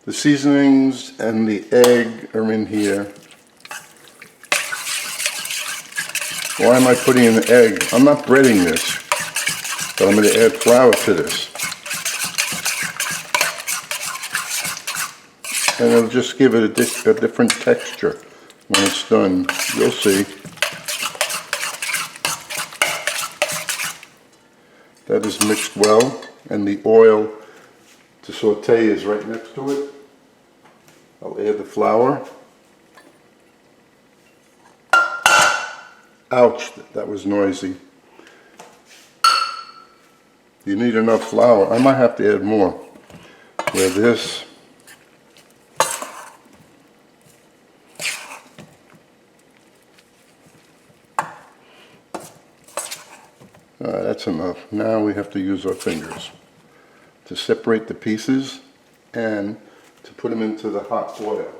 The seasonings and the egg are in here. Why am I putting in the egg? I'm not breading this, but I'm going to add flour to this. And it'll just give it a different texture when it's done. You'll see. That is mixed well, and the oil to saute is right next to it. I'll add the flour. Ouch, that was noisy. You need enough flour. I might have to add more. Where this. That's enough. Now we have to use our fingers to separate the pieces and to put them into the hot oil.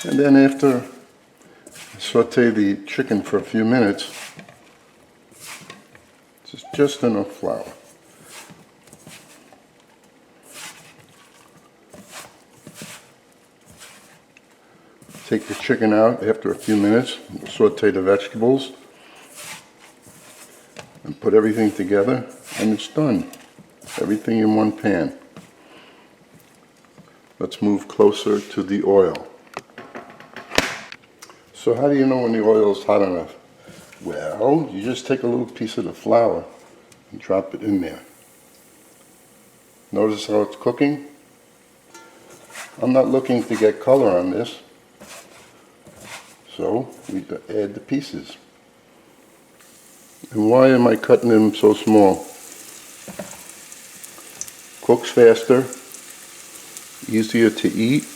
And then after I saute the chicken for a few minutes, just enough flour. Take the chicken out after a few minutes, saute the vegetables, and put everything together, and it's done. Everything in one pan. Let's move closer to the oil. So how do you know when the oil is hot enough? Well, you just take a little piece of the flour and drop it in there. Notice how it's cooking? I'm not looking to get color on this, so we add the pieces. And why am I cutting them so small? Cooks faster, easier to eat.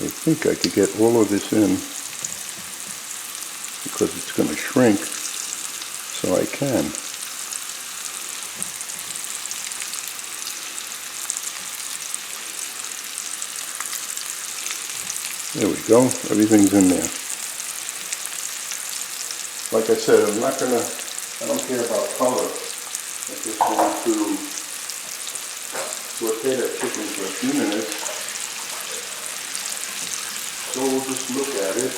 I think I could get all of this in because it's going to shrink, so I can. There we go, everything's in there. Like I said, I don't care about color. I just want to saute that chicken for a few minutes. So we'll just look at it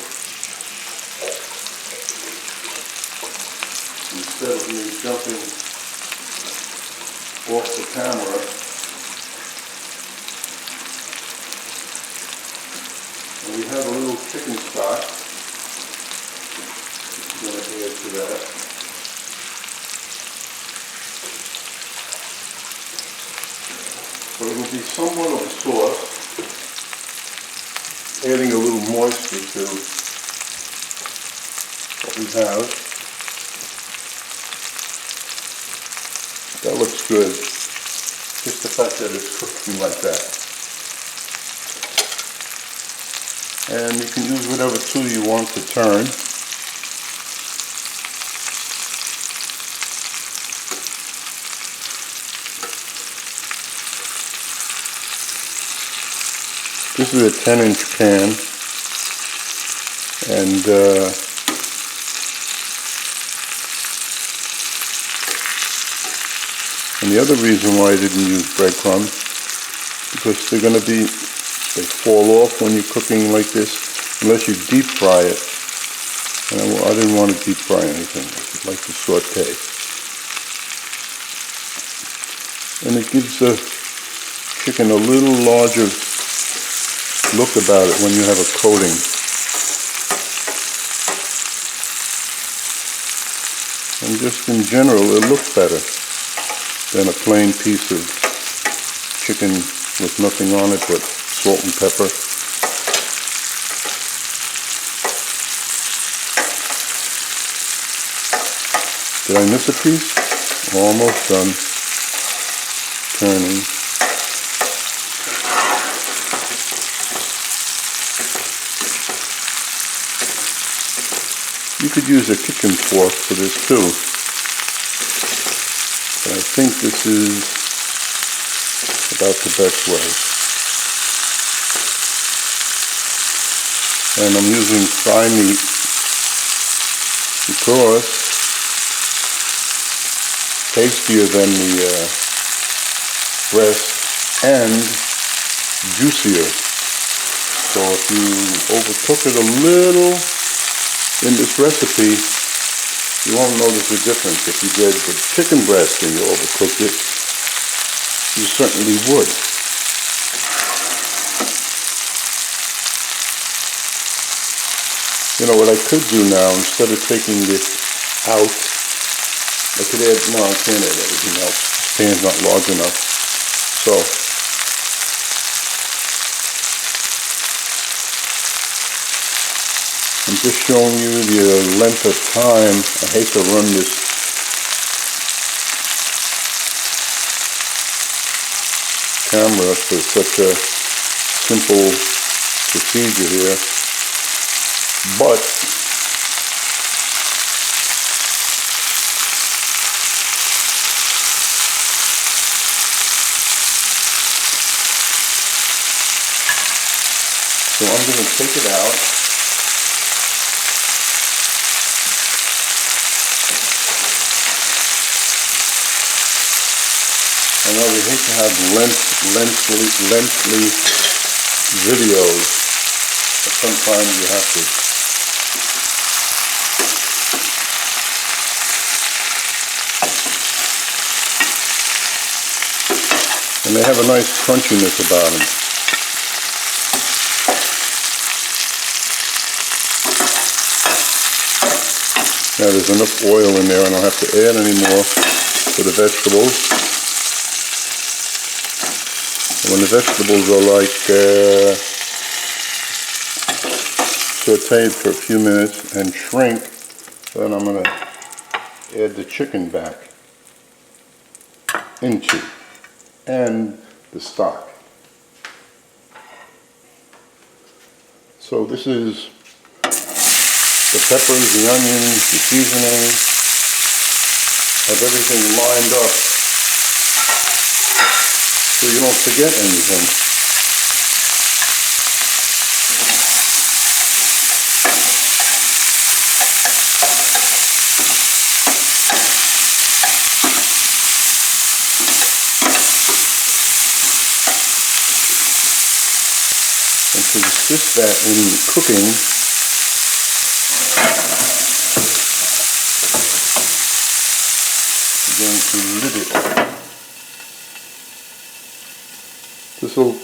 instead of me jumping off the camera. And we have a little chicken stock. I'm going to add to that. So it will be somewhat of a sauce. Adding a little moisture to what we have. That looks good. Just the fact that it's cooking like that. And you can use whatever tool you want to turn. This is a 10-inch pan, and the other reason why I didn't use breadcrumbs, because they fall off when you're cooking like this, unless you deep fry it. And I didn't want to deep fry anything. I like to saute. And it gives the chicken a little larger look about it when you have a coating. And just in general, it looks better than a plain piece of chicken with nothing on it but salt and pepper. Did I miss a piece? Almost done. Turning. You could use a kitchen fork for this too. But I think this is about the best way. And I'm using thigh meat because tastier than the breast and juicier. So if you overcook it a little in this recipe, you won't notice the difference. If you did the chicken breast and you overcooked it, you certainly would. You know what I could do now, instead of taking this out, I could add, no, I can't add everything else. This pan's not large enough. So, I'm just showing you the length of time. I hate to run this camera for such a simple procedure here, but so I'm going to take it out. I know we hate to have lengthy videos, but sometimes you have to. And they have a nice crunchiness about them. Now there's enough oil in there, I don't have to add any more to the vegetables. When the vegetables are like sauteed for a few minutes and shrink, then I'm going to add the chicken back into and the stock. So this is the peppers, the onions, the seasoning. Have everything lined up so you don't forget anything. And to assist that in cooking, I'm going to lid it. This will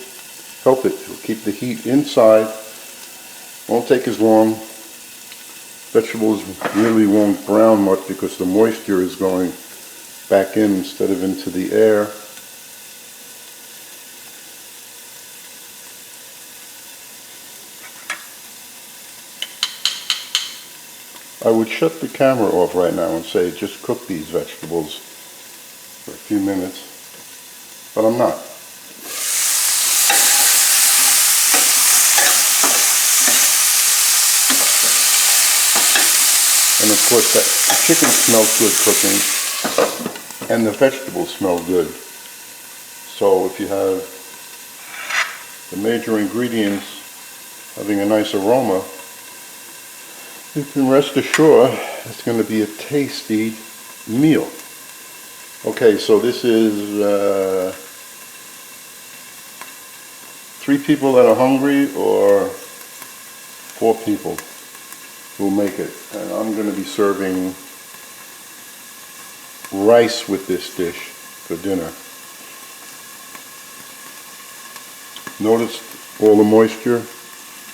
help it. It will keep the heat inside. Won't take as long. Vegetables really won't brown much because the moisture is going back in instead of into the air. I would shut the camera off right now and say just cook these vegetables for a few minutes, but I'm not. And of course the chicken smells good cooking and the vegetables smell good. So if you have the major ingredients having a nice aroma, you can rest assured it's going to be a tasty meal. Okay, so this is 3 people that are hungry or 4 people who make it. And I'm going to be serving rice with this dish for dinner. Notice all the moisture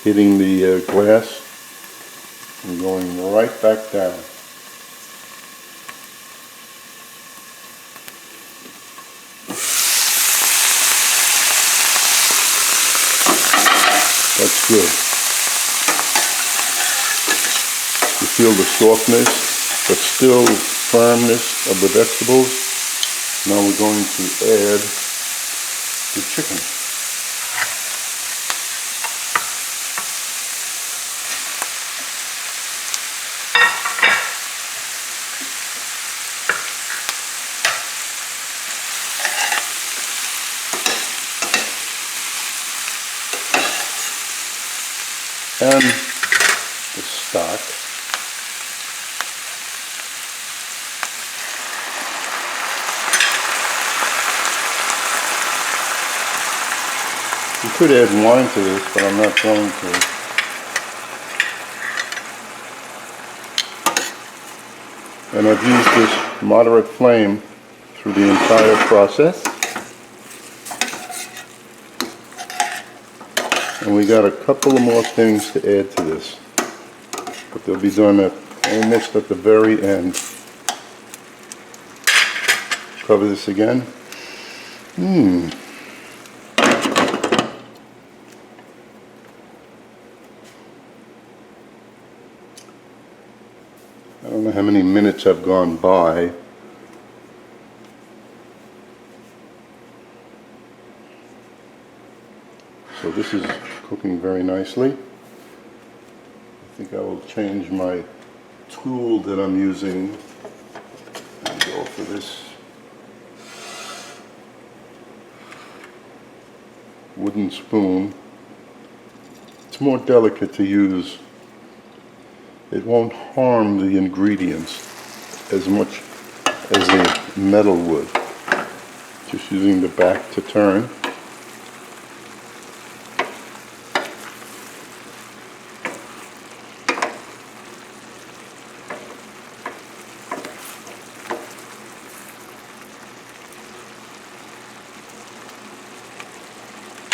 hitting the glass and going right back down. That's good. You feel the softness, but still firmness of the vegetables. Now we're going to add the chicken. and the stock. You could add wine to this, but I'm not going to. And I've used this moderate flame through the entire process. And we got a couple of more things to add to this, but they'll be done almost at the very end. Cover this again. I don't know how many minutes have gone by. So this is cooking very nicely. I think I will change my tool that I'm using and go for this wooden spoon. It's more delicate to use. It won't harm the ingredients as much as a metal would. Just using the back to turn.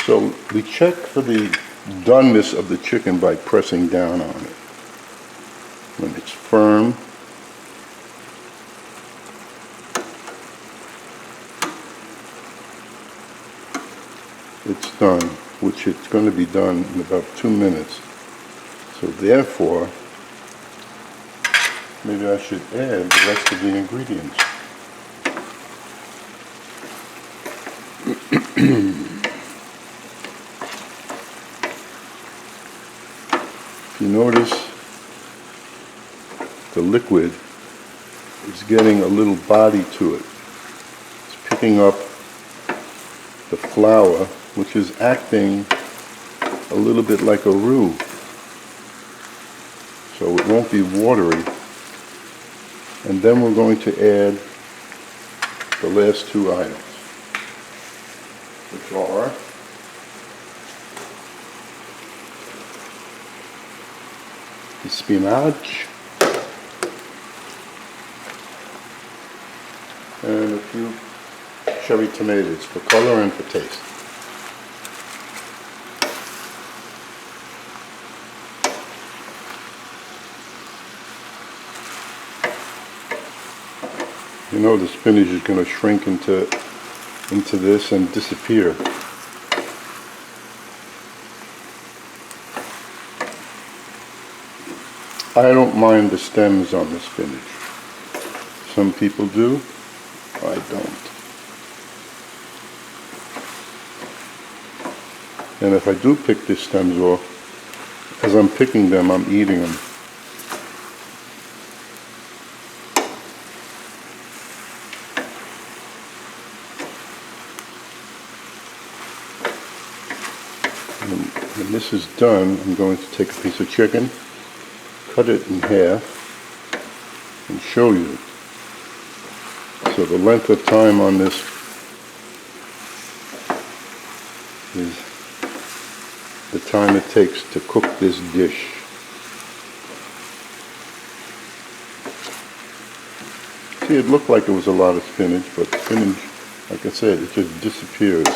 So we check for the doneness of the chicken by pressing down on it. When it's firm, it's done, which it's going to be done in about 2 minutes. So therefore, maybe I should add the rest of the ingredients. If you notice, the liquid is getting a little body to it. It's picking up the flour, which is acting a little bit like a roux. So it won't be watery. And then we're going to add the last two items, which are the spinach and a few cherry tomatoes for color and for taste. You know the spinach is going to shrink into this and disappear. I don't mind the stems on the spinach. Some people do. I don't. And if I do pick the stems off, as I'm picking them, I'm eating them. When this is done, I'm going to take a piece of chicken, cut it in half, and show you. So the length of time on this is the time it takes to cook this dish. See, it looked like it was a lot of spinach, but spinach, like I said, it just disappears.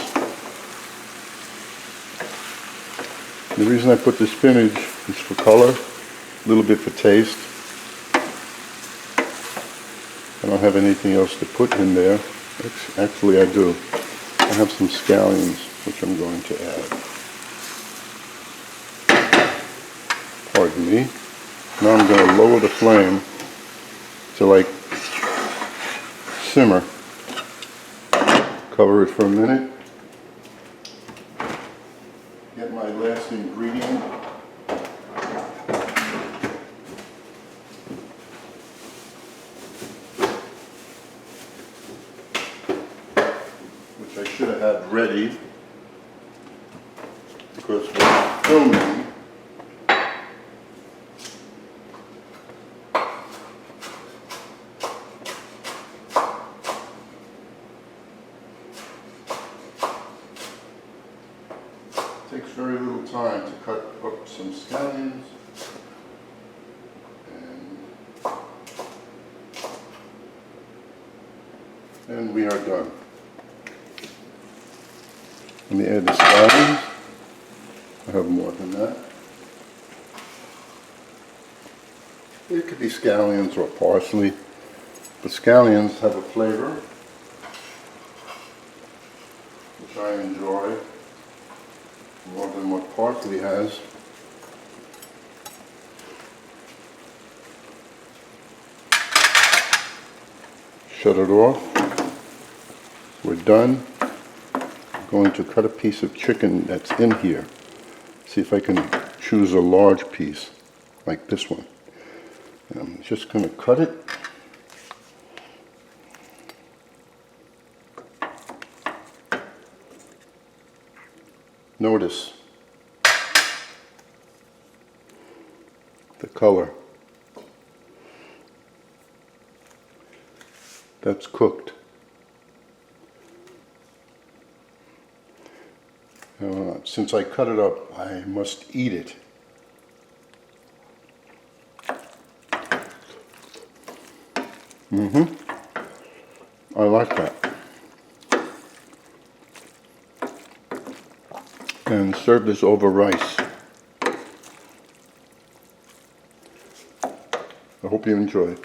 The reason I put the spinach is for color, a little bit for taste. I don't have anything else to put in there. Actually, I do. I have some scallions, which I'm going to add. Pardon me. Now I'm going to lower the flame to like simmer. Cover it for a minute. Get my last ingredient. Which I should have had ready because we're filming. scallions. And we are done. Let me add the scallions. I have more than that. It could be scallions or parsley. The scallions have a flavor which I enjoy more than what parsley has. Shut it off. We're done. I'm going to cut a piece of chicken that's in here. See if I can choose a large piece like this one. And I'm just going to cut it. Notice the color. That's cooked. Since I cut it up, I must eat it. I like that. And serve this over rice. I hope you enjoy.